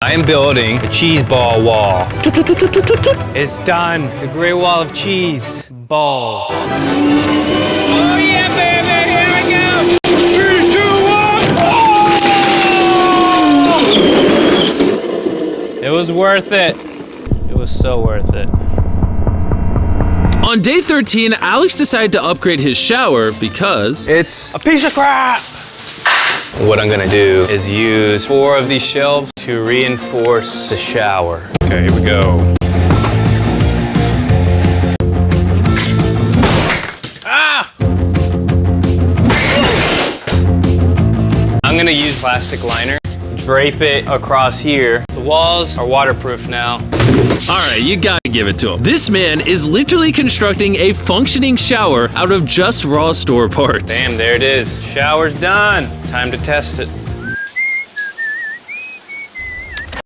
I am building a cheese ball wall. It's done. The Great Wall of Cheese balls. Oh yeah, baby! Here we go! 3, 2, 1. It was worth it. It was so worth it. On day 13, Alex decided to upgrade his shower because it's a piece of crap. What I'm gonna do is use 4 of these shelves to reinforce the shower. Okay, here we go. Ah! I'm gonna use plastic liner, drape it across here. The walls are waterproof now. Alright, you gotta give it to him. This man is literally constructing a functioning shower out of just raw store parts. Bam, there it is. Shower's done. Time to test it.